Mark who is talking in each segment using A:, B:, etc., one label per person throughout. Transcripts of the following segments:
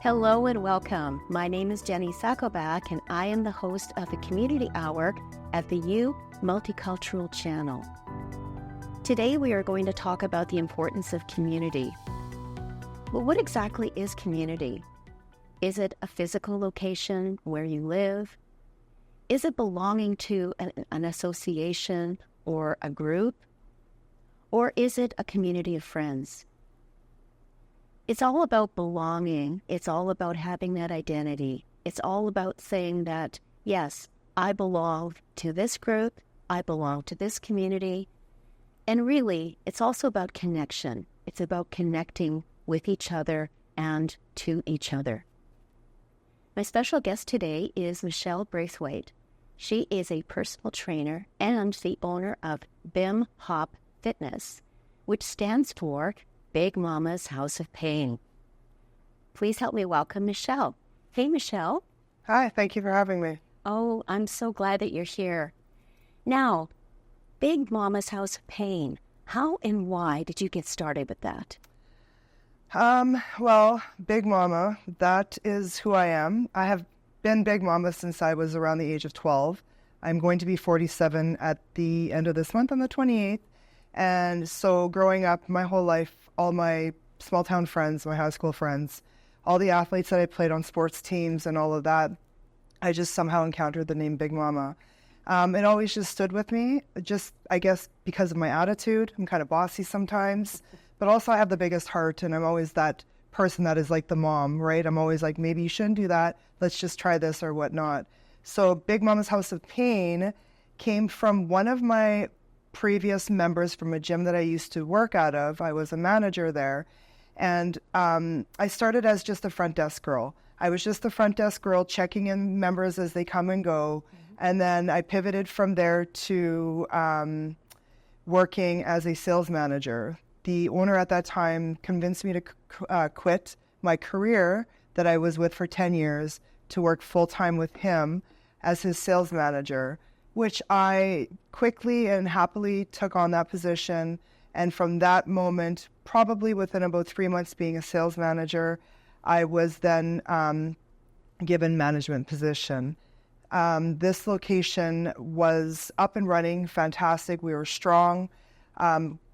A: Hello and welcome. My name is Jenny Sacco-Bak, and I am the host of the Community Hour at the U Multicultural Channel. Today we are going to talk about the importance of community. Well, what exactly is community? Is it a physical location where you live? Is it belonging to an association or a group? Or is it a community of friends? It's all about belonging. It's all about having that identity. It's all about saying that, yes, I belong to this group, I belong to this community. And really, it's also about connection. It's about connecting with each other and to each other. My special guest today is Michelle Braithwaite. She is a personal trainer and the owner of BMHOP Fitness, which stands for Big Mama's House of Pain. Please help me welcome Michelle. Hey, Michelle.
B: Hi, thank you for having me.
A: Oh, I'm so glad that you're here. Now, Big Mama's House of Pain. How and why did you get started with that?
B: Well, Big Mama, that is who I am. I have been Big Mama since I was around the age of 12. I'm going to be 47 at the end of this month on the 28th. And so growing up my whole life, all my small town friends, my high school friends, all the athletes that I played on sports teams and all of that, I just somehow encountered the name Big Mama. It always just stood with me, just, I guess, because of my attitude. I'm kind of bossy sometimes, but also I have the biggest heart, and I'm always that person that is like the mom, right? I'm always like, maybe you shouldn't do that. Let's just try this or whatnot. So Big Mama's House of Pain came from one of my previous members from a gym that I used to work out of. I was a manager there. And I started as just a front desk girl. I was just the front desk girl checking in members as they come and go. Mm-hmm. And then I pivoted from there to working as a sales manager. The owner at that time convinced me to quit my career that I was with for 10 years to work full-time with him as his sales manager, which I quickly and happily took on that position. And from that moment, probably within about 3 months being a sales manager, I was then given management position. This location was up and running, fantastic. We were strong,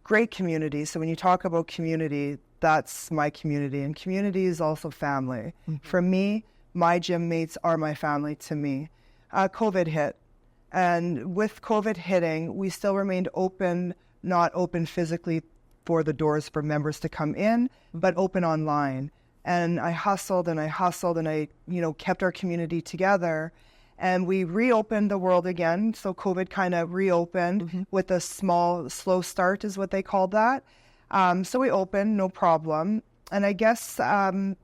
B: great community. So when you talk about community, that's my community. And community is also family. Mm-hmm. For me, my gym mates are my family to me. COVID hit. And with COVID hitting, we still remained open, not open physically for the doors for members to come in, but open online. And I hustled and I, kept our community together. And we reopened the world again. So COVID kind of reopened mm-hmm. with a small, slow start is what they called that. So we opened, no problem. And I guess the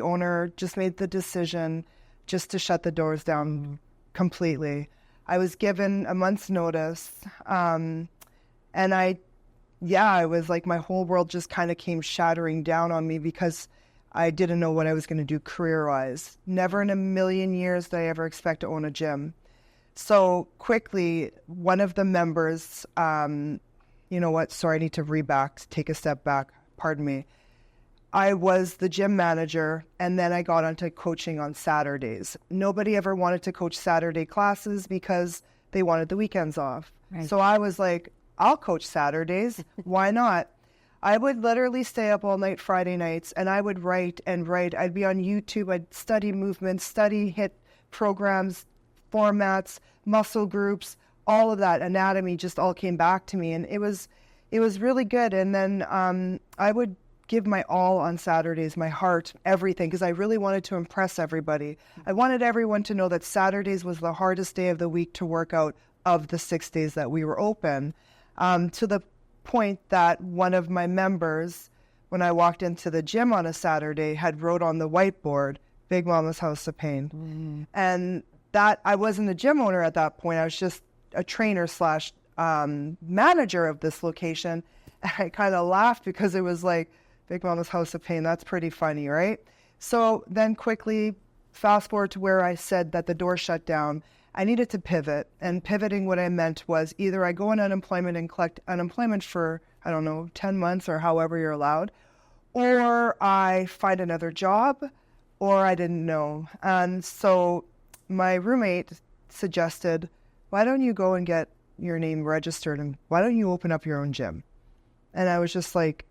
B: owner just made the decision just to shut the doors down completely. I was given a month's notice, and I was like, my whole world just kind of came shattering down on me because I didn't know what I was going to do career-wise. Never in a million years did I ever expect to own a gym. So quickly, one of the members, sorry, I need to take a step back, pardon me. I was the gym manager, and then I got onto coaching on Saturdays. Nobody ever wanted to coach Saturday classes because they wanted the weekends off. Right. So I was like, I'll coach Saturdays. Why not? I would literally stay up all night Friday nights, and I would write and write. I'd be on YouTube. I'd study movements, study HIIT programs, formats, muscle groups, all of that. Anatomy just all came back to me, and it was really good. And then I would give my all on Saturdays, my heart, everything, because I really wanted to impress everybody. I wanted everyone to know that Saturdays was the hardest day of the week to work out of the 6 days that we were open, to the point that one of my members, when I walked into the gym on a Saturday, had wrote on the whiteboard, Big Mama's House of Pain. Mm. And that I wasn't a gym owner at that point. I was just a trainer / manager of this location. And I kind of laughed because it was like, Big Mama's House of Pain, that's pretty funny, right? So then quickly, fast forward to where I said that the door shut down. I needed to pivot, and pivoting what I meant was either I go on unemployment and collect unemployment for, 10 months or however you're allowed, or I find another job, or I didn't know. And so my roommate suggested, why don't you go and get your name registered, and why don't you open up your own gym? And I was just like,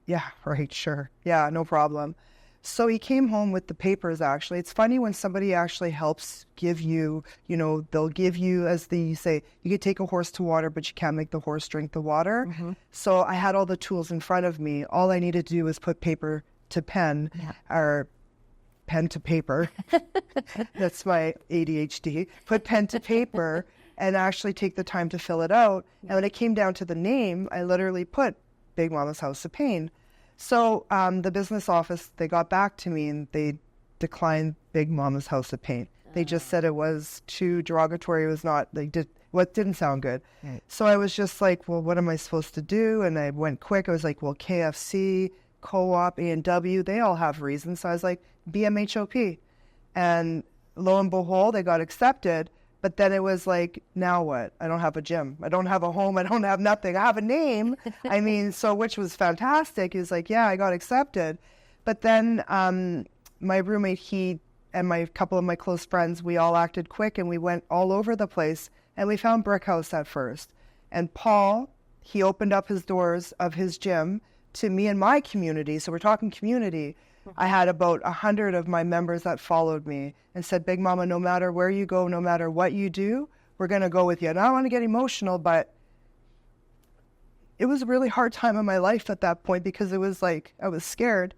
B: yeah, right, sure. Yeah, no problem. So he came home with the papers, actually. It's funny when somebody actually helps give you, they'll give you, as they say, you could take a horse to water, but you can't make the horse drink the water. Mm-hmm. So I had all the tools in front of me. All I needed to do was put paper to pen, or pen to paper. That's my ADHD. Put pen to paper and actually take the time to fill it out. And when it came down to the name, I literally put Big Mama's House of Pain. So the business office, they got back to me and they declined Big Mama's House of Pain. They just said it was too derogatory. It was not, didn't sound good. Right. So I was just like, well, what am I supposed to do? And I went quick. I was like, well, KFC, Co-op, A&W, they all have reasons. So I was like, BMHOP. And lo and behold, I got accepted. But then it was like, now what? I don't have a gym. I don't have a home. I don't have nothing. I have a name. I mean, so which was fantastic. He was like, yeah, I got accepted. But then my roommate, he and my couple of my close friends, we all acted quick and we went all over the place. And we found Brick House at first. And Paul, he opened up his doors of his gym to me and my community. So we're talking community. I had about 100 of my members that followed me and said, Big Mama, no matter where you go, no matter what you do, we're going to go with you. And I don't want to get emotional, but it was a really hard time in my life at that point because it was like I was scared.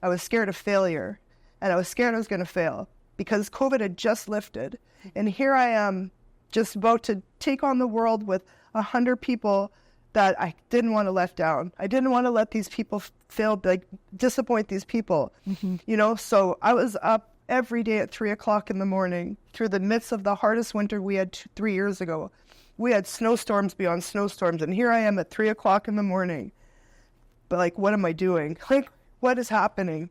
B: I was scared of failure, and I was scared I was going to fail because COVID had just lifted. And here I am just about to take on the world with 100 people that I didn't want to let down. I didn't want to let these people fail, disappoint these people, So I was up every day at 3 o'clock in the morning through the midst of the hardest winter we had 3 years ago. We had snowstorms beyond snowstorms, and here I am at 3 o'clock in the morning. But what am I doing? What is happening,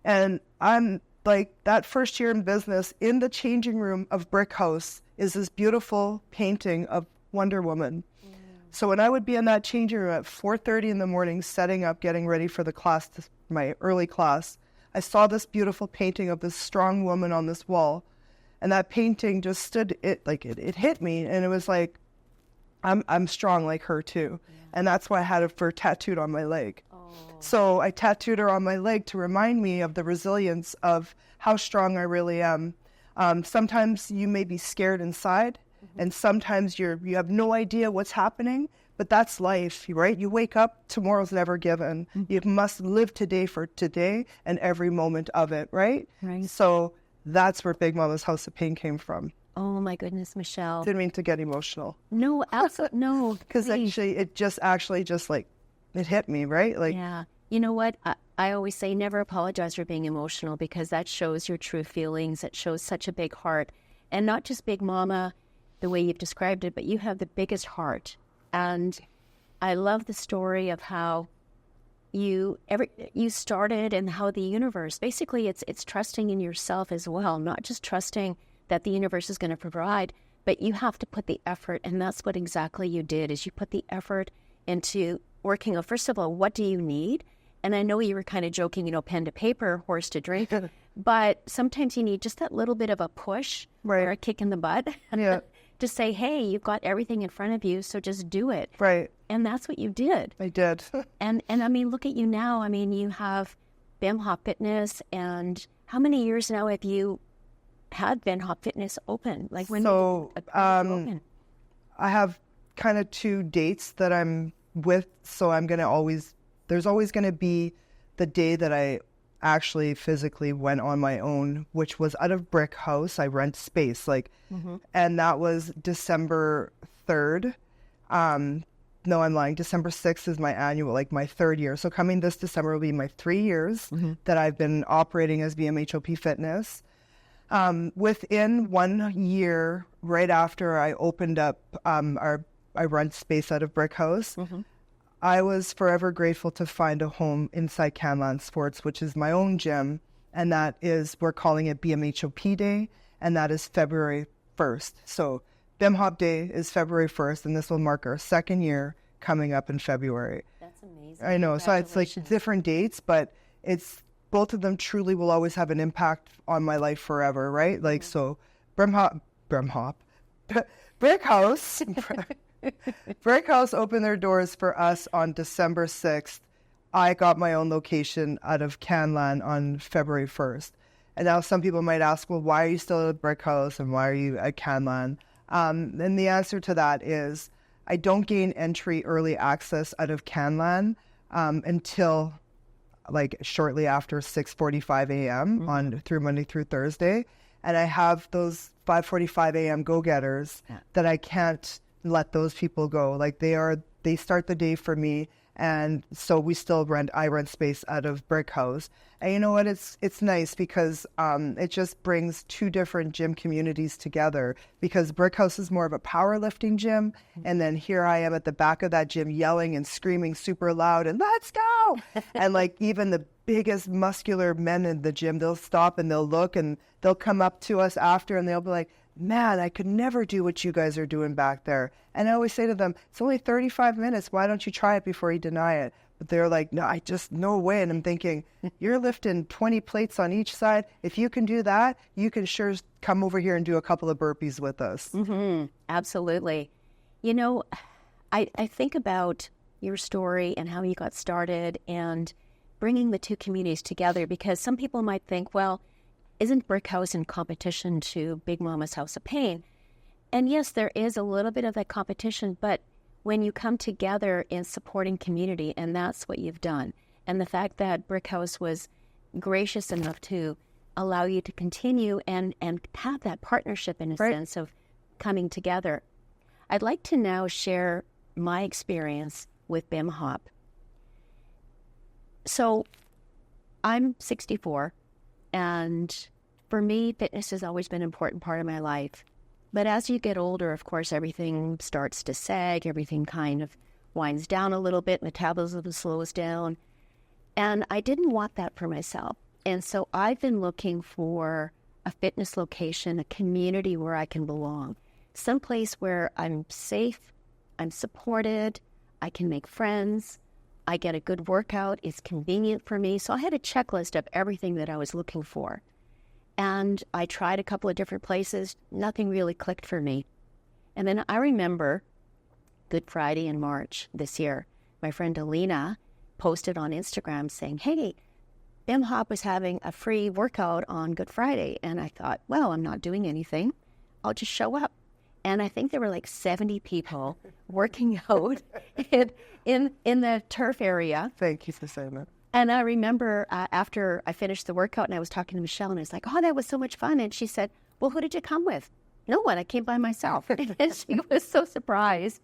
B: And I'm that first year in business, in the changing room of Brick House is this beautiful painting of Wonder Woman. So when I would be in that changing room at 4:30 in the morning, setting up, getting ready for the class, my early class, I saw this beautiful painting of this strong woman on this wall. And that painting just stood, it hit me. And it was like, I'm strong like her too. Yeah. And that's why I had her tattooed on my leg. Oh. So I tattooed her on my leg to remind me of the resilience of how strong I really am. Sometimes you may be scared inside. And sometimes you have no idea what's happening, but that's life, right? You wake up, tomorrow's never given. You must live today for today and every moment of it, right? Right. So that's where Big Mama's House of Pain came from.
A: Oh my goodness, Michelle.
B: Didn't mean to get emotional.
A: No, absolutely, no.
B: Because actually, it hit me, right?
A: Yeah. You know what? I always say never apologize for being emotional because that shows your true feelings. It shows such a big heart. And not just Big Mama, the way you've described it, but you have the biggest heart. And I love the story of how you started and how the universe, basically it's trusting in yourself as well, not just trusting that the universe is going to provide, but you have to put the effort. And that's what exactly you did, is you put the effort into working on, first of all, what do you need? And I know you were kind of joking, pen to paper, horse to drink, but sometimes you need just that little bit of a push or a kick in the butt. Yeah. To say, hey, you've got everything in front of you, so just do it. Right. And that's what you did.
B: I did.
A: and I mean, look at you now. I mean, you have BMHOP Fitness, and how many years now have you had BMHOP Fitness open? When open?
B: I have kind of 2 dates that I'm with, so I'm going to there's always going to be the day that I actually physically went on my own, which was out of Brick House. I rent space, and that was December 3rd. No, I'm lying. December 6th is my annual, my 3rd year. So coming this December will be my 3 years that I've been operating as BMHOP Fitness. Within 1 year, right after I opened up I rent space out of Brick House, I was forever grateful to find a home inside Canland Sports, which is my own gym, and that is, we're calling it BMHOP Day, and that is February 1st. So BMHOP Day is February 1st, and this will mark our 2nd year coming up in February.
A: That's amazing.
B: I know. So it's like different dates, but it's both of them truly will always have an impact on my life forever, right? Like, so BMHOP, Brick House, Brick House opened their doors for us on December 6th. I got my own location out of Canlan on February 1st. And now some people might ask, well, why are you still at Brick House and why are you at Canlan? And the answer to that is I don't gain entry early access out of Canlan until like shortly after 6:45 a.m. on through Monday through Thursday. And I have those 5:45 a.m. go-getters that I can't let those people go. Like they start the day for me. And so I rent space out of Brick House. And you know what? It's nice because it just brings two different gym communities together, because Brick House is more of a powerlifting gym. And then here I am at the back of that gym yelling and screaming super loud and let's go. And like even the biggest muscular men in the gym, they'll stop and they'll look and they'll come up to us after and they'll be like, man, I could never do what you guys are doing back there. And I always say to them, it's only 35 minutes. Why don't you try it before you deny it? But they're like, no way. And I'm thinking, you're lifting 20 plates on each side. If you can do that, you can sure come over here and do a couple of burpees with us.
A: Mm-hmm. Absolutely. You know, I think about your story and how you got started and bringing the two communities together, because some people might think, well, isn't Brick House in competition to Big Mama's House of Pain? And yes, there is a little bit of that competition, but when you come together in supporting community, and that's what you've done, and the fact that Brick House was gracious enough to allow you to continue and have that partnership in a sense of coming together. I'd like to now share my experience with BMHOP. So I'm 64. And for me, fitness has always been an important part of my life. But as you get older, of course, everything starts to sag. Everything kind of winds down a little bit. Metabolism slows down. And I didn't want that for myself. And so I've been looking for a fitness location, a community where I can belong. Someplace where I'm safe, I'm supported, I can make friends, I get a good workout, it's convenient for me. So I had a checklist of everything that I was looking for. And I tried a couple of different places. Nothing really clicked for me. And then I remember Good Friday in March this year, my friend Alina posted on Instagram saying, hey, BMHOP was having a free workout on Good Friday. And I thought, well, I'm not doing anything. I'll just show up. And I think there were like 70 people working out in the turf area.
B: Thank you for saying that.
A: And I remember after I finished the workout and I was talking to Michelle and I was like, oh, that was so much fun. And she said, well, who did you come with? No one. I came by myself. And she was so surprised.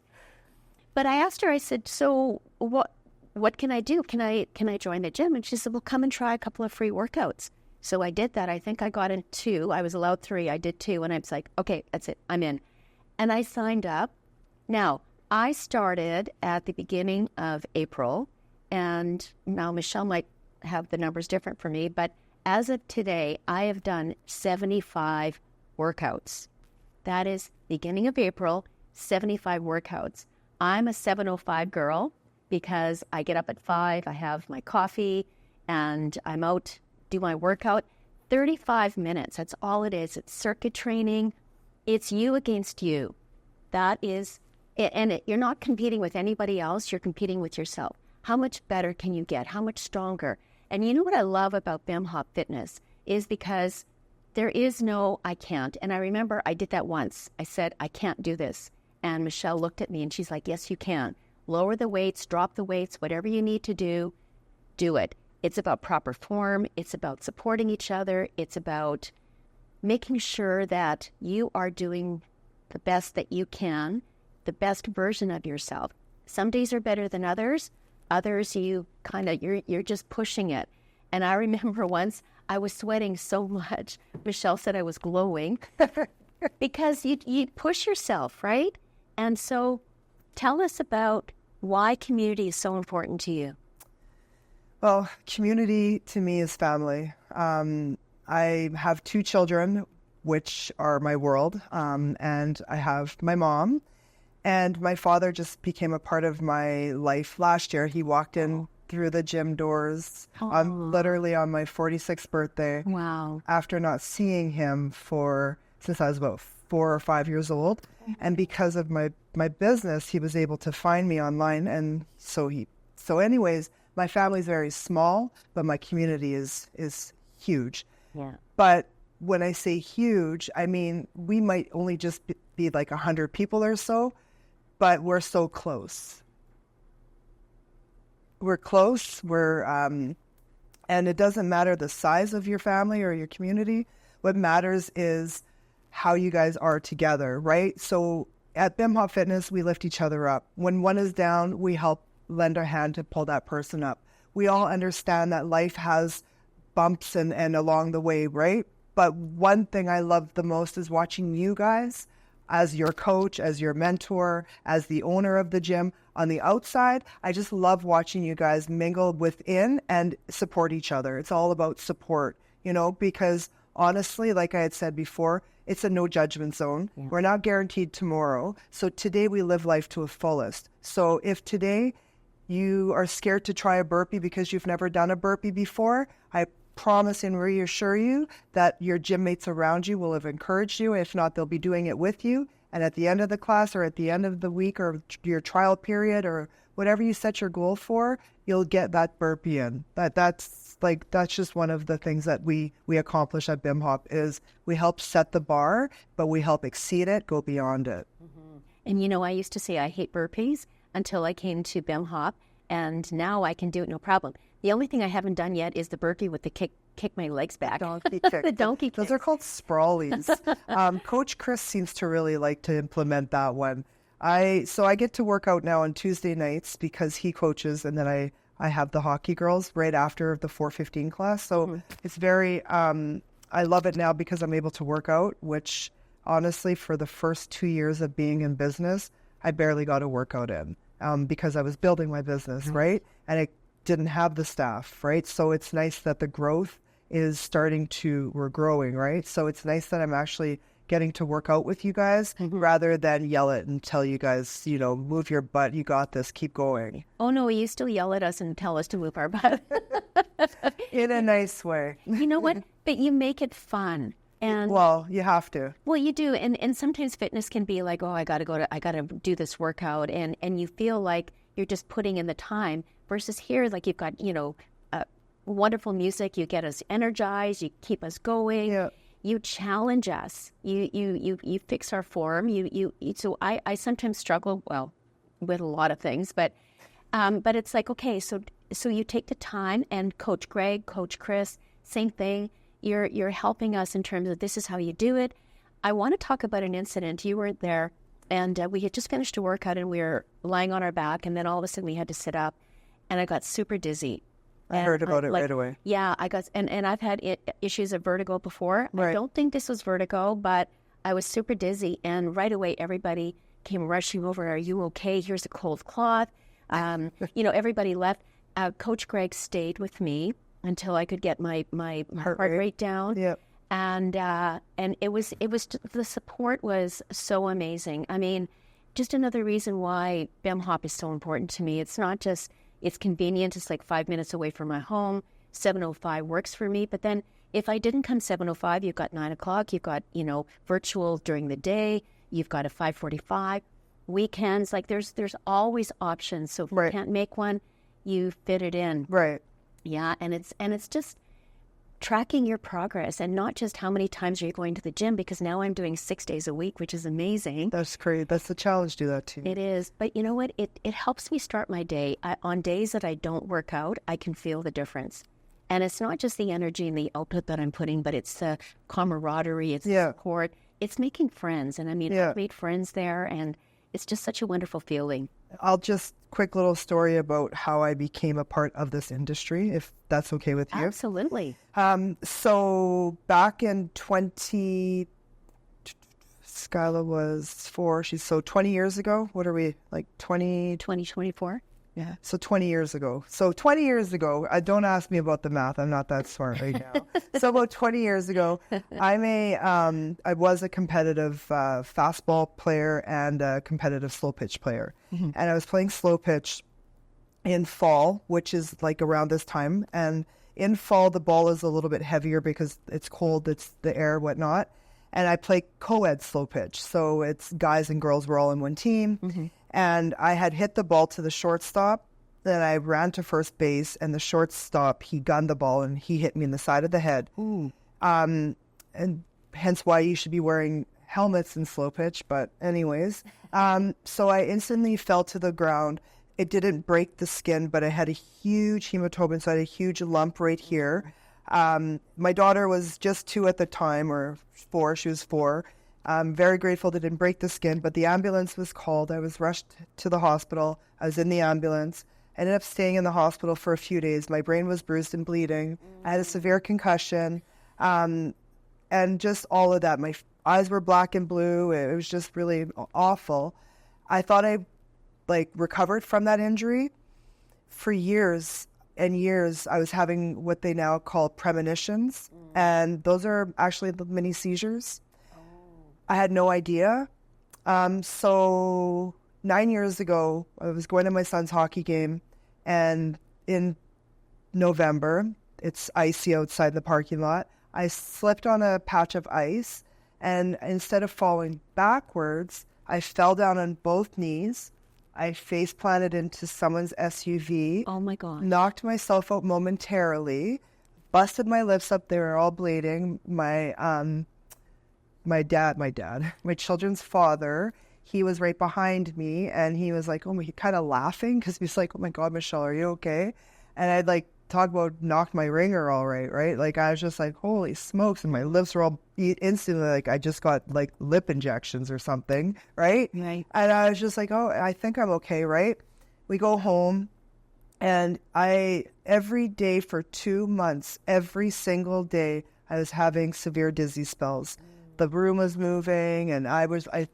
A: But I asked her, I said, so what can I do? Can I join the gym? And she said, well, come and try a couple of free workouts. So I did that. I think I got in 2. I was allowed 3. I did 2. And I was like, okay, that's it. I'm in. And I signed up. Now, I started at the beginning of April, and now Michelle might have the numbers different for me, but as of today, I have done 75 workouts. That is beginning of April, 75 workouts. I'm a 7:05 girl because I get up at 5, I have my coffee, and I'm out, do my workout. 35 minutes, that's all it is. It's circuit training. It's you against you. That is, you're not competing with anybody else. You're competing with yourself. How much better can you get? How much stronger? And you know what I love about BMHOP Fitness is because there is no, I can't. And I remember I did that once. I said, I can't do this. And Michelle looked at me and she's like, yes, you can. Lower the weights, drop the weights, whatever you need to do it. It's about proper form. It's about supporting each other. It's about making sure that you are doing the best that you can, the best version of yourself. Some days are better than others. Others, you're just pushing it. And I remember once I was sweating so much. Michelle said I was glowing because you push yourself, right? And so tell us about why community is so important to you.
B: Well, community to me is family. I have 2 children, which are my world, and I have my mom, And my father just became a part of my life last year. He walked in through the gym doors literally on my 46th birthday.
A: Wow.
B: After not seeing him since I was about 4 or 5 years old. And because of my business, he was able to find me online. And so anyways, my family's very small, but my community is huge.
A: Yeah.
B: But when I say huge, I mean, we might only just be like 100 people or so, but we're so close. We're close. And it doesn't matter the size of your family or your community. What matters is how you guys are together, right? So at BMHOP Fitness, we lift each other up. When one is down, we help lend a hand to pull that person up. We all understand that life has bumps and along the way, right? But one thing I love the most is watching you guys as your coach, as your mentor, as the owner of the gym. On the outside, I just love watching you guys mingle within and support each other. It's all about support, because honestly, like I had said before, it's a no judgment zone. Yeah. We're not guaranteed tomorrow. So today we live life to the fullest. So if today you are scared to try a burpee because you've never done a burpee before, I promise and reassure you that your gym mates around you will have encouraged you. If not, they'll be doing it with you. And at the end of the class or at the end of the week or your trial period or whatever you set your goal for, you'll get that burpee in. That's just one of the things that we accomplish at BMHOP is we help set the bar, but we help exceed it, go beyond it.
A: Mm-hmm. And I used to say I hate burpees until I came to BMHOP, and now I can do it no problem. The only thing I haven't done yet is the burpee with the kick my legs back.
B: Donkey kick.
A: The donkey kick.
B: Those are called sprawlies. Coach Chris seems to really like to implement that one. So I get to work out now on Tuesday nights because he coaches, and then I have the hockey girls right after the 4:15 class. So it's very, I love it now because I'm able to work out, which honestly, for the first 2 years of being in business, I barely got a workout in because I was building my business, right? And I didn't have the staff, right? So it's nice that the growth is we're growing, right? So it's nice that I'm actually getting to work out with you guys rather than yell it and tell you guys, move your butt, you got this, keep going.
A: Oh no, you still yell at us and tell us to move our butt.
B: In a nice way.
A: You know what? But you make it fun. And
B: well, you have to.
A: Well, you do. And sometimes fitness can be like, oh, I got to do this workout. And you feel like you're just putting in the time versus here, like you've got, wonderful music. You get us energized. You keep us going.
B: Yeah.
A: You challenge us. You fix our form. So I sometimes struggle, with a lot of things, but it's like, okay, so you take the time, and Coach Greg, Coach Chris, same thing. You're helping us in terms of this is how you do it. I want to talk about an incident. You weren't there, and we had just finished a workout, and we were lying on our back, and then all of a sudden we had to sit up, and I got super dizzy.
B: I heard about it right away.
A: Yeah, I got, and I've had issues of vertigo before. Right. I don't think this was vertigo, but I was super dizzy, and right away everybody came rushing over. Are you okay? Here's a cold cloth. Everybody left. Coach Greg stayed with me until I could get my heart rate down.
B: Yep.
A: And it was the support was so amazing. I mean, just another reason why BMHOP is so important to me. It's not just it's convenient. It's like 5 minutes away from my home. 7:05 works for me. But then if I didn't come 7:05, you've got 9 o'clock. You've got virtual during the day. You've got a 5:45 weekends. Like there's always options. So if you can't make one, you fit it in.
B: Right.
A: Yeah, and it's just tracking your progress and not just how many times are you going to the gym, because now I'm doing 6 days a week, which is amazing.
B: That's great. That's the challenge. Do that too.
A: It is. But you know what? It helps me start my day. On days that I don't work out, I can feel the difference. And it's not just the energy and the output that I'm putting, but it's the camaraderie, it's the support. It's making friends. And I mean, I've made friends there, and it's just such a wonderful feeling.
B: I'll just quick little story about how I became a part of this industry, if that's okay with you.
A: Absolutely.
B: So back in Skyla was 4. She's 20 years ago. What are we, like 20?
A: 2024.
B: Yeah. So 20 years ago. Don't ask me about the math. I'm not that smart right now. So about 20 years ago, I was a competitive fastball player and a competitive slow pitch player. And I was playing slow pitch in fall, which is like around this time. And in fall, the ball is a little bit heavier because it's cold, it's the air, whatnot. And I play co-ed slow pitch. So it's guys and girls were all in one team. And I had hit the ball to the shortstop. Then I ran to first base, and the shortstop, he gunned the ball, and he hit me in the side of the head. And hence why you should be wearing helmets in slow pitch. But anyways, so I instantly fell to the ground. It didn't break the skin, but I had a huge hematoma, so I had a huge lump right here. My daughter was just 2 at the time, or 4. She was 4. I'm very grateful that it didn't break the skin, but the ambulance was called. I was rushed to the hospital. I was in the ambulance. I ended up staying in the hospital for a few days. My brain was bruised and bleeding. I had a severe concussion, and just all of that. My eyes were black and blue. It was just really awful. I thought I recovered from that injury. For years and years, I was having what they now call premonitions, and those are actually the mini seizures. I had no idea. So 9 years ago, I was going to my son's hockey game, and in November, it's icy outside the parking lot. I slipped on a patch of ice, and instead of falling backwards, I fell down on both knees. I face planted into someone's SUV.
A: Oh my God.
B: Knocked myself out momentarily, busted my lips up. They were all bleeding. My children's father, he was right behind me, and he was like, kind of laughing, because he's like, oh my God, Michelle, are you okay? And I'd talk about knocked my ringer all right? I was just like, holy smokes, and my lips were all instantly I just got lip injections or something, right?
A: Right.
B: And I was just like, oh, I think I'm okay, right? We go home, and every day for 2 months, every single day, I was having severe dizzy spells. The room was moving, and I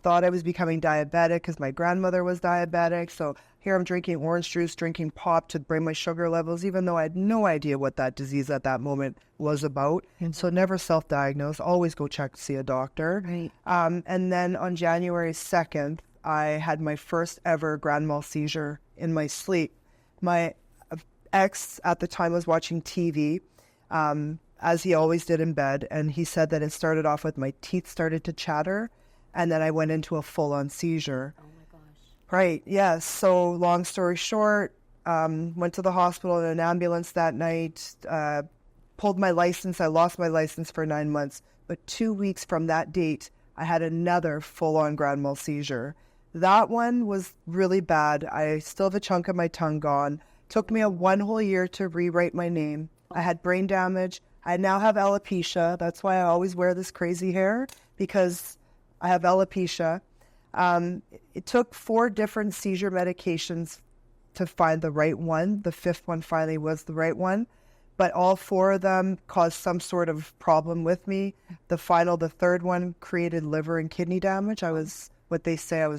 B: thought I was becoming diabetic because my grandmother was diabetic. So here I'm drinking orange juice, drinking pop to bring my sugar levels, even though I had no idea what that disease at that moment was about. And so never self-diagnosed, always go check to see a doctor.
A: Right.
B: And then on January 2nd, I had my first ever grand mal seizure in my sleep. My ex at the time was watching TV, as he always did in bed, and he said that it started off with my teeth started to chatter, and then I went into a full-on seizure.
A: Oh my gosh.
B: Right, yeah. So long story short, went to the hospital in an ambulance that night, pulled my license. I lost my license for 9 months, but 2 weeks from that date, I had another full-on grand mal seizure. That one was really bad. I still have a chunk of my tongue gone. Took me one whole year to rewrite my name. I had brain damage. I now have alopecia. That's why I always wear this crazy hair, because I have alopecia. It took 4 different seizure medications to find the right one. The 5th one finally was the right one, but all 4 of them caused some sort of problem with me. The 3rd one created liver and kidney damage. I was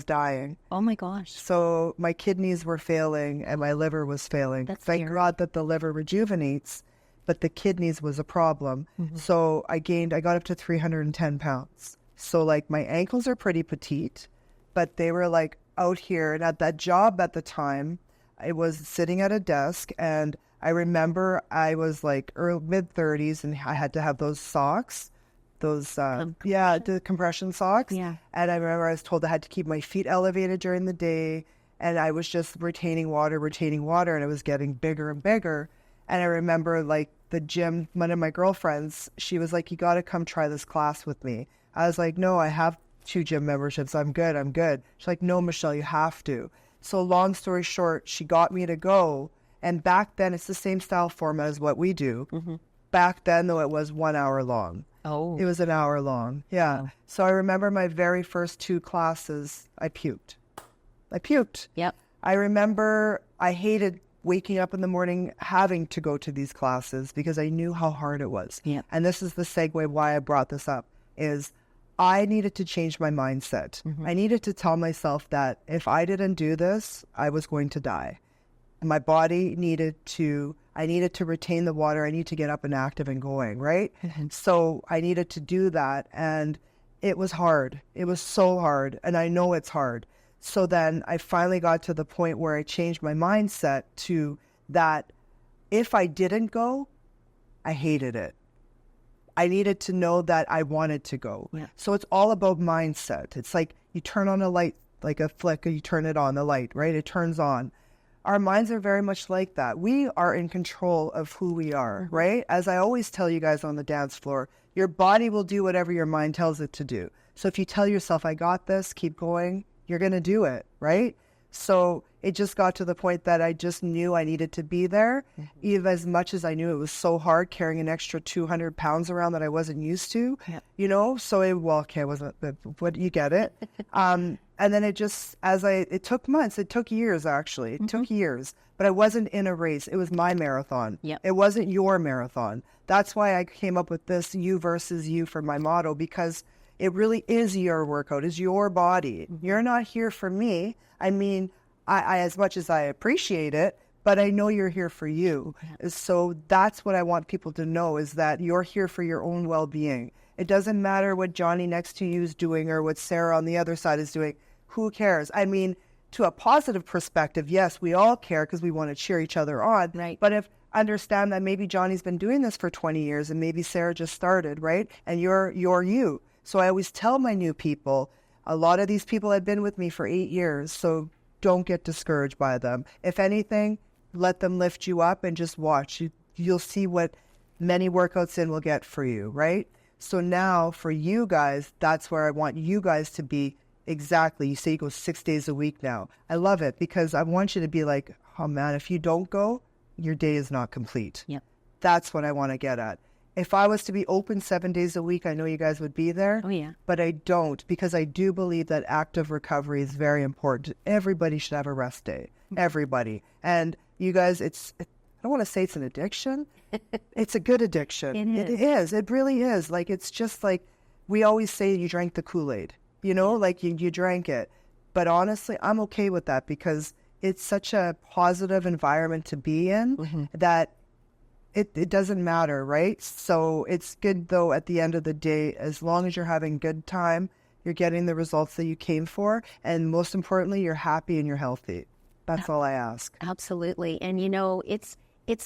B: dying.
A: Oh my gosh.
B: So my kidneys were failing and my liver was failing.
A: That's
B: Thank
A: scary.
B: God that the liver rejuvenates, but the kidneys was a problem. So I got up to 310 pounds. So my ankles are pretty petite, but they were out here. And at that job at the time, I was sitting at a desk, and I remember I was mid-30s, and I had to have those socks, the compression socks.
A: Yeah.
B: And I remember I was told I had to keep my feet elevated during the day, and I was just retaining water, and it was getting bigger and bigger. And I remember the gym, one of my girlfriends, she was like, you got to come try this class with me. I was like, no, I have 2 gym memberships. I'm good. She's like, no, Michelle, you have to. So long story short, she got me to go. And back then, it's the same style format as what we do. Back then, though, it was 1 hour long.
A: Oh.
B: It was an hour long. Yeah.
A: Wow.
B: So I remember my very first 2 classes, I puked.
A: Yep.
B: I remember I hated waking up in the morning having to go to these classes because I knew how hard it was.
A: Yep.
B: And this is the segue why I brought this up, is I needed to change my mindset. I needed to tell myself that if I didn't do this, I was going to die. my body I needed to retain the water. I need to get up and active and going, right? So I needed to do that. And it was hard. It was so hard. And I know it's hard. So then I finally got to the point where I changed my mindset to that if I didn't go, I hated it. I needed to know that I wanted to go. Yeah. So it's all about mindset. It's like you turn on a light, like a flick, you turn it on, the light, right? It turns on. Our minds are very much like that. We are in control of who we are, right? As I always tell you guys on the dance floor, your body will do whatever your mind tells it to do. So if you tell yourself, I got this, keep going, you're going to do it, right? So it just got to the point that I just knew I needed to be there, even as much as I knew it was so hard carrying an extra 200 pounds around that I wasn't used to, you know? So I wasn't, but you get it. And then it took months, it took years actually, it took years, but I wasn't in a race. It was my marathon. It wasn't your marathon. That's why I came up with this you versus you for my motto, because it really is your workout, is your body. You're not here for me. I mean, I as much as I appreciate it, but I know you're here for you. So that's what I want people to know, is that you're here for your own well-being. It doesn't matter what Johnny next to you is doing or what Sarah on the other side is doing. Who cares? I mean, to a positive perspective, yes, we all care because we want to cheer each other on. Right. But if understand that maybe Johnny's been doing this for 20 years and maybe Sarah just started, right? And you're you. So I always tell my new people, a lot of these people have been with me for 8 years, so don't get discouraged by them. If anything, let them lift you up and just watch. You'll see what many workouts in will get for you, right? So now for you guys, that's where I want you guys to be exactly. You say you go 6 days a week now. I love it because I want you to be like, oh man, if you don't go, your day is not complete. Yep. That's what I want to get at. If I was to be open 7 days a week, I know you guys would be there. Oh, yeah. But I don't, because I do believe that active recovery is very important. Everybody should have a rest day. Everybody. And you guys, I don't want to say it's an addiction. It's a good addiction. It is. It really is. Like, it's just like, we always say you drank the Kool-Aid, you know, like you drank it. But honestly, I'm okay with that because it's such a positive environment to be in that it doesn't matter, right? So it's good, though, at the end of the day, as long as you're having good time, you're getting the results that you came for. And most importantly, you're happy and you're healthy. That's all I ask.
A: Absolutely. And, you know, it's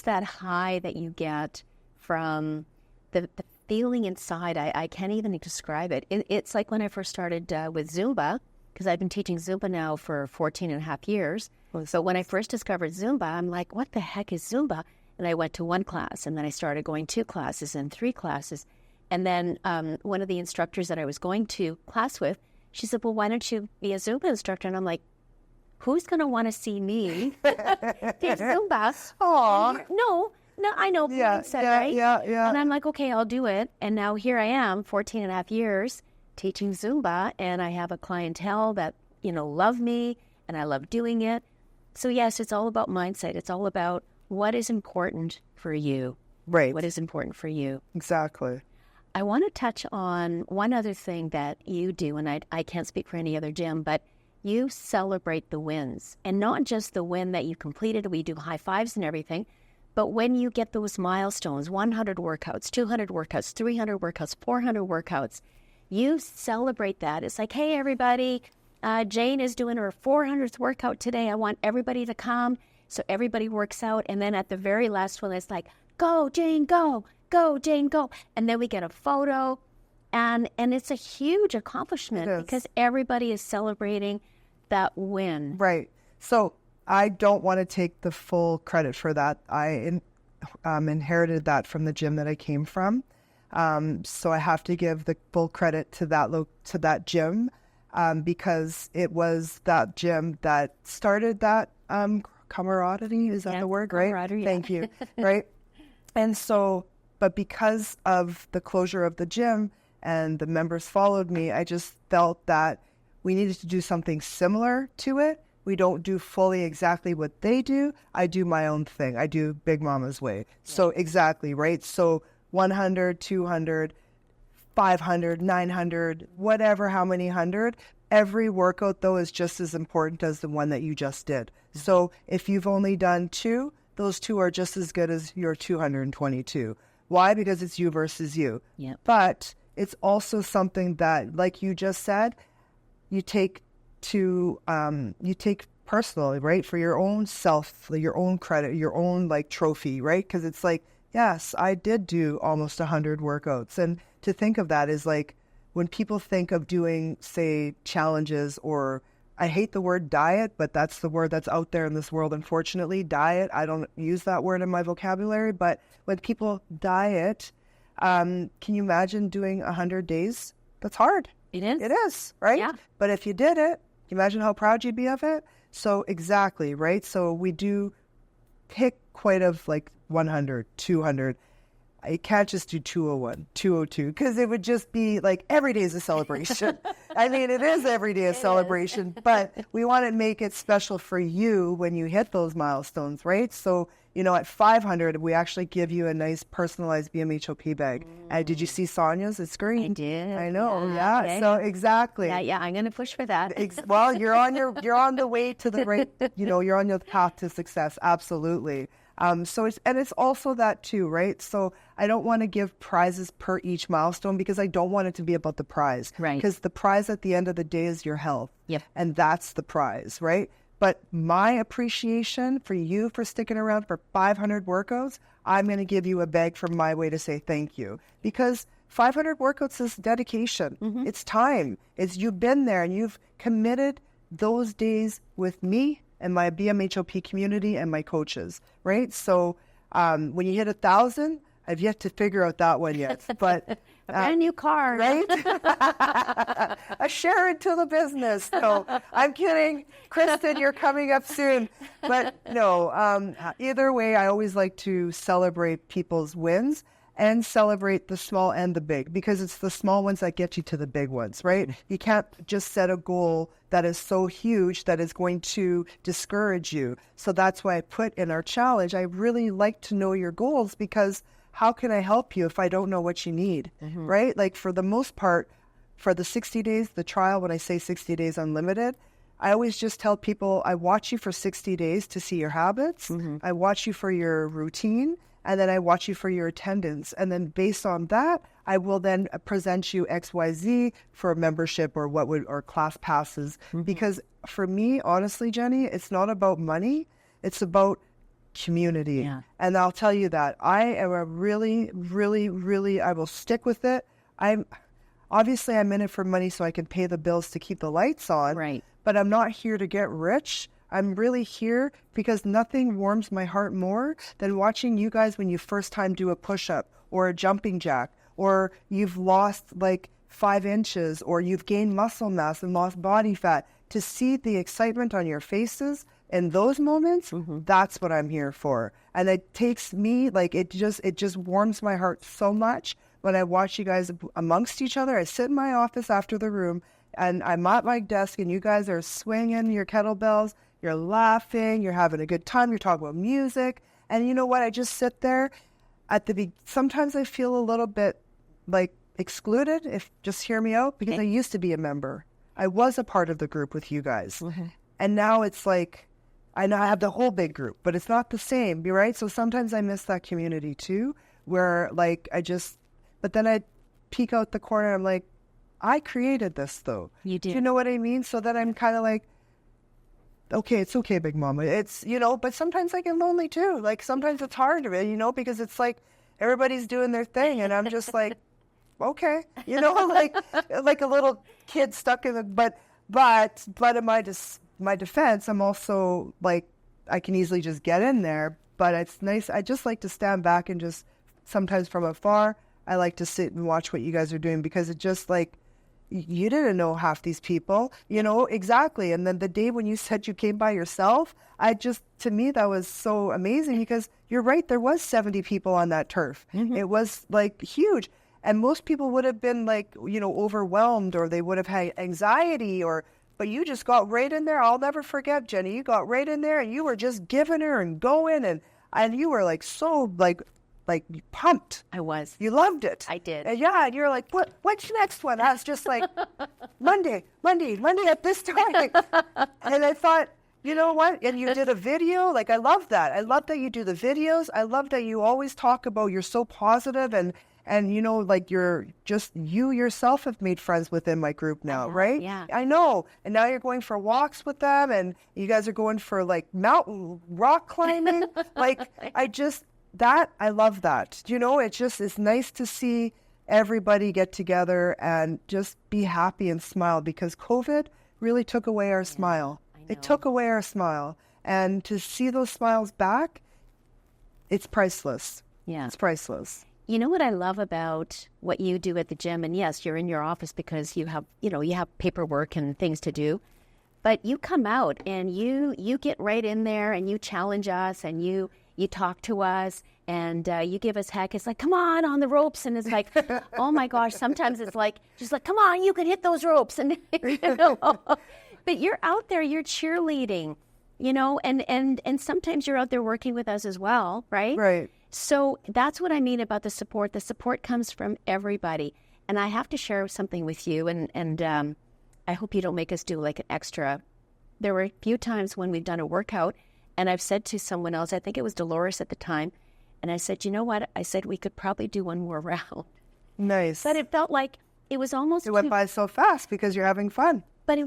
A: that high that you get from the feeling inside. I can't even describe it. It's like when I first started with Zumba, because I've been teaching Zumba now for 14 and a half years. So when I first discovered Zumba, I'm like, what the heck is Zumba? And I went to one class, and then I started going 2 classes and 3 classes. And then one of the instructors that I was going to class with, she said, well, why don't you be a Zumba instructor? And I'm like, who's going to want to see me teach Zumba? Aww. No, I know mindset, right? Yeah. And I'm like, okay, I'll do it. And now here I am, 14 and a half years, teaching Zumba, and I have a clientele that, you know, love me, and I love doing it. So yes, it's all about mindset. It's all about what is important for you. Right. What is important for you.
B: Exactly.
A: I want to touch on one other thing that you do, and I can't speak for any other gym, but you celebrate the wins. And not just the win that you completed, we do high fives and everything, but when you get those milestones, 100 workouts, 200 workouts, 300 workouts, 400 workouts, you celebrate that. It's like, hey, everybody, Jane is doing her 400th workout today. I want everybody to come. So everybody works out, and then at the very last one, it's like, go, Jane, go, Jane, go. And then we get a photo, and it's a huge accomplishment because everybody is celebrating that win.
B: Right. So I don't want to take the full credit for that. I inherited that from the gym that I came from. So I have to give the full credit to that gym because it was that gym that started that camaraderie, is that the word, right? Yeah. Thank you. Right. And so, but because of the closure of the gym and the members followed me, I just felt that we needed to do something similar to it. We don't do fully exactly what they do. I do my own thing. I do Big Mama's way. So exactly, right? So 100, 200, 500, 900, whatever, how many hundred, Every workout, though, is just as important as the one that you just did. So if you've only done 2, those 2 are just as good as your 222. Why? Because it's you versus you.
A: Yep.
B: But it's also something that, like you just said, you take personally, right? For your own self, your own credit, your own like trophy, right? Because it's like, yes, I did do almost 100 workouts. And to think of that is like, when people think of doing, say, challenges, or I hate the word diet, but that's the word that's out there in this world, unfortunately, diet. I don't use that word in my vocabulary, but when people diet, can you imagine doing 100 days? That's hard.
A: It is.
B: It is, right?
A: Yeah.
B: But if you did it, can you imagine how proud you'd be of it? So exactly, right? So we do pick quite of like 100, 200. I can't just do 201, 202, because it would just be like every day is a celebration. I mean, it is every day a celebration, but we want to make it special for you when you hit those milestones, right? So, you know, at 500, we actually give you a nice personalized BMHOP bag. Did you see Sonia's? It's green.
A: I did.
B: I know. Yeah. Okay. So exactly.
A: Yeah. I'm going to push for that.
B: Well, you're on the way to the right, you're on your path to success. Absolutely. So it's also that too, right? So I don't want to give prizes per each milestone because I don't want it to be about the prize.
A: Right.
B: Because the prize at the end of the day is your health.
A: Yep.
B: And that's the prize, right? But my appreciation for you for sticking around for 500 workouts, I'm going to give you a bag from my way to say thank you. Because 500 workouts is dedication. Mm-hmm. It's time. You've been there and you've committed those days with me and my BMHOP community and my coaches, right? So when you hit 1,000, I've yet to figure out that one yet. But
A: a brand new car,
B: right? A share into the business. No, I'm kidding. Kristen, you're coming up soon. But no, either way, I always like to celebrate people's wins and celebrate the small and the big, because it's the small ones that get you to the big ones, right? You can't just set a goal that is so huge that is going to discourage you. So that's why I put in our challenge, I really like to know your goals, because how can I help you if I don't know what you need, right? Like for the most part, for the 60 days, the trial, when I say 60 days unlimited, I always just tell people, I watch you for 60 days to see your habits. I watch you for your routine. And then I watch you for your attendance. And then based on that, I will then present you XYZ for a membership or or class passes. Because for me, honestly, Jenny, it's not about money. It's about community. Yeah. And I'll tell you that I am a really, really, really, I will stick with it. I'm in it for money so I can pay the bills to keep the lights on.
A: Right.
B: But I'm not here to get rich. I'm really here because nothing warms my heart more than watching you guys when you first time do a push-up or a jumping jack, or you've lost like 5 inches, or you've gained muscle mass and lost body fat. To see the excitement on your faces in those moments, that's what I'm here for. And it takes me, like, it just warms my heart so much when I watch you guys amongst each other. I sit in my office after the room and I'm at my desk and you guys are swinging your kettlebells. You're laughing, you're having a good time, you're talking about music. And you know what? I just sit there sometimes I feel a little bit like excluded, just hear me out, because I used to be a member. I was a part of the group with you guys. And now it's like, I know I have the whole big group, but it's not the same, right? So sometimes I miss that community too, where like but then I peek out the corner, I'm like, I created this though.
A: You did.
B: Do you know what I mean? So then I'm kind of like, okay, it's okay, Big Mama. It's, but sometimes I get lonely too. Like sometimes it's hard, because it's like everybody's doing their thing and I'm just like, okay, like a little kid stuck in the, but in my defense, I'm also like, I can easily just get in there, but it's nice. I just like to stand back and just sometimes from afar, I like to sit and watch what you guys are doing, because it just like, you didn't know half these people, exactly. And then the day when you said you came by yourself, to me, that was so amazing, because you're right. There was 70 people on that turf. It was like huge. And most people would have been like, overwhelmed, or they would have had anxiety, but you just got right in there. I'll never forget, Jenny. You got right in there and you were just giving her and going, and you were like, so like like pumped.
A: I was.
B: You loved it.
A: I did.
B: And and you're like, what's the next one? I was just like, Monday at this time. And I thought, you know what? And you did a video. Like, I love that. I love that you do the videos. I love that you always talk about you're so positive and you know, like you're just, you yourself have made friends within my group now, right?
A: Yeah.
B: I know. And now you're going for walks with them and you guys are going for like mountain rock climbing. Like, I love that. You know, it's nice to see everybody get together and just be happy and smile, because COVID really took away our smile. It took away our smile. And to see those smiles back, it's priceless.
A: Yeah.
B: It's priceless.
A: You know what I love about what you do at the gym? And yes, you're in your office because you have paperwork and things to do. But you come out and you get right in there and you challenge us and you talk to us and you give us heck. It's like, come on the ropes. And it's like, oh my gosh, sometimes it's like, just like, come on, you can hit those ropes. And but you're out there, you're cheerleading, you know, and sometimes you're out there working with us as well, right?
B: Right.
A: So that's what I mean about the support. The support comes from everybody. And I have to share something with you, and I hope you don't make us do like an extra. There were a few times when we've done a workout, and I've said to someone else, I think it was Dolores at the time, and I said, you know what? I said, we could probably do one more round.
B: Nice.
A: But it felt like it was almost
B: It went by so fast because you're having fun.
A: But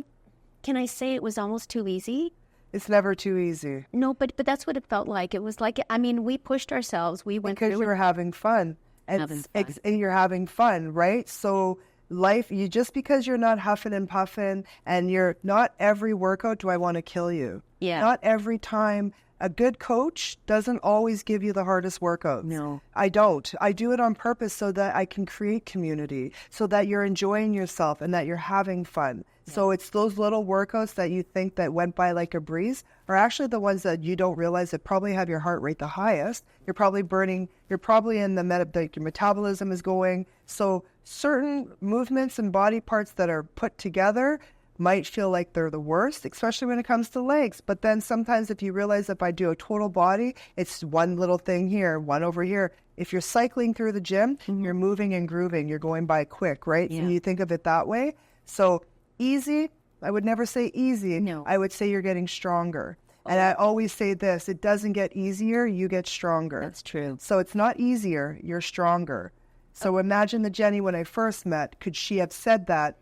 A: can I say it was almost too easy?
B: It's never too easy.
A: No, but that's what it felt like. It was like, I mean, we pushed ourselves. We went
B: because you're having fun. And you're having fun, right? So life, just because you're not huffing and puffing and you're not every workout do I want to kill you.
A: Yeah.
B: Not every time. A good coach doesn't always give you the hardest workouts.
A: No.
B: I don't. I do it on purpose so that I can create community, so that you're enjoying yourself and that you're having fun. Yeah. So it's those little workouts that you think that went by like a breeze are actually the ones that you don't realize that probably have your heart rate the highest. You're probably burning, you're probably in your metabolism is going. So certain movements and body parts that are put together might feel like they're the worst, especially when it comes to legs. But then sometimes if you realize if I do a total body, it's one little thing here, one over here. If you're cycling through the gym, you're moving and grooving. You're going by quick, right? Yeah. So you think of it that way. So easy, I would never say easy.
A: No.
B: I would say you're getting stronger. And I always say this, it doesn't get easier, you get stronger.
A: That's true.
B: So it's not easier, you're stronger. So imagine the Jenny when I first met, could she have said that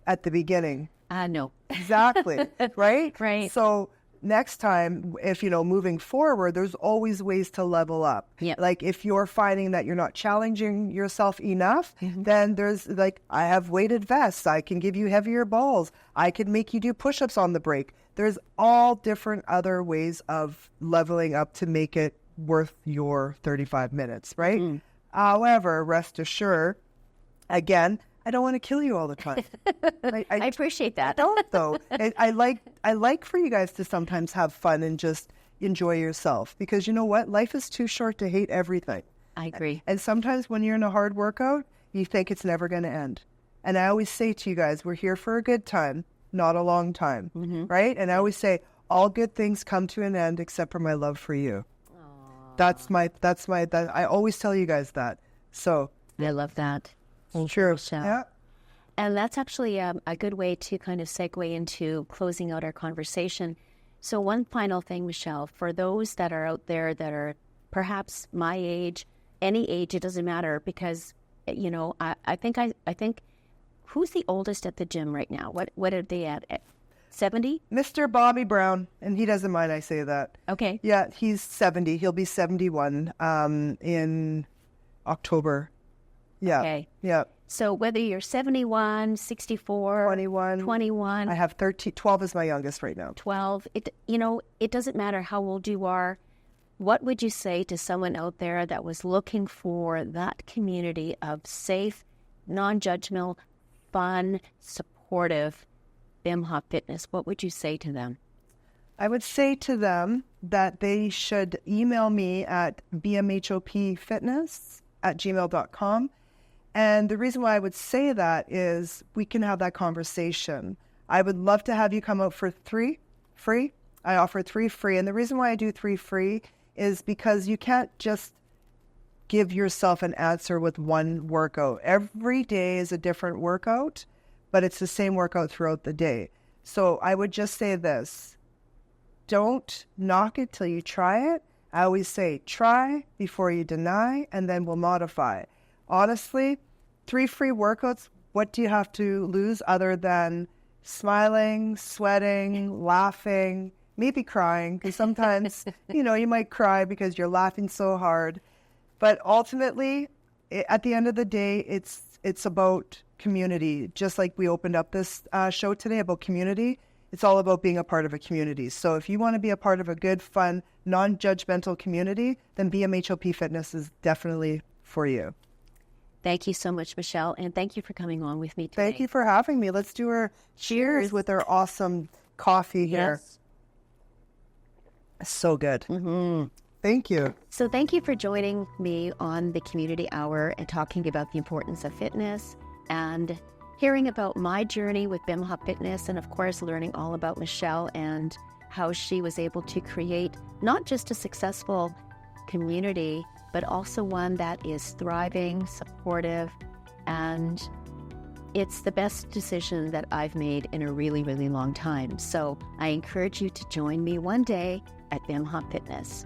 B: at the beginning?
A: No.
B: Exactly. Right?
A: Right.
B: So next time, if, moving forward, there's always ways to level up.
A: Yep.
B: Like if you're finding that you're not challenging yourself enough, then there's like, I have weighted vests. I can give you heavier balls. I can make you do push-ups on the break. There's all different other ways of leveling up to make it worth your 35 minutes, right? Mm-hmm. However, rest assured, again, I don't want to kill you all the time.
A: I appreciate that.
B: I don't, though. I like for you guys to sometimes have fun and just enjoy yourself, because you know what? Life is too short to hate everything.
A: I agree.
B: And sometimes when you're in a hard workout, you think it's never going to end. And I always say to you guys, we're here for a good time, not a long time, right? And I always say, all good things come to an end except for my love for you. Aww. I always tell you guys that. So
A: I love that.
B: Sure.
A: Yeah. And that's actually a good way to kind of segue into closing out our conversation. So one final thing, Michelle, for those that are out there that are perhaps my age, any age, it doesn't matter, because, I think who's the oldest at the gym right now? What are they at 70?
B: Mr. Bobby Brown, and he doesn't mind I say that.
A: Okay.
B: Yeah, he's 70. He'll be 71 in October. Yeah. Okay. Yeah.
A: So whether you're 71, 64, 21.
B: I have 13. 12 is my youngest right now.
A: 12. It doesn't matter how old you are. What would you say to someone out there that was looking for that community of safe, non-judgmental, fun, supportive BMHOP Fitness? What would you say to them?
B: I would say to them that they should email me at bmhopfitness@gmail.com. And the reason why I would say that is we can have that conversation. I would love to have you come out for 3 free. I offer 3 free. And the reason why I do 3 free is because you can't just give yourself an answer with one workout. Every day is a different workout, but it's the same workout throughout the day. So I would just say this: don't knock it till you try it. I always say try before you deny, and then we'll modify. Honestly, 3 free workouts, what do you have to lose other than smiling, sweating, laughing, maybe crying? Because sometimes, you might cry because you're laughing so hard. But ultimately, at the end of the day, it's about community. Just like we opened up this show today about community, it's all about being a part of a community. So if you want to be a part of a good, fun, non-judgmental community, then BMHOP Fitness is definitely for you.
A: Thank you so much, Michelle, and thank you for coming on with me today.
B: Thank you for having me. Let's do our cheers with our awesome coffee here.
A: Yes.
B: So good. Mm-hmm. Thank you.
A: So thank you for joining me on the Community Hour and talking about the importance of fitness and hearing about my journey with BMHOP Fitness, and of course learning all about Michelle and how she was able to create not just a successful community, but also one that is thriving, supportive, and it's the best decision that I've made in a really, really long time. So I encourage you to join me one day at BMHOP Fitness.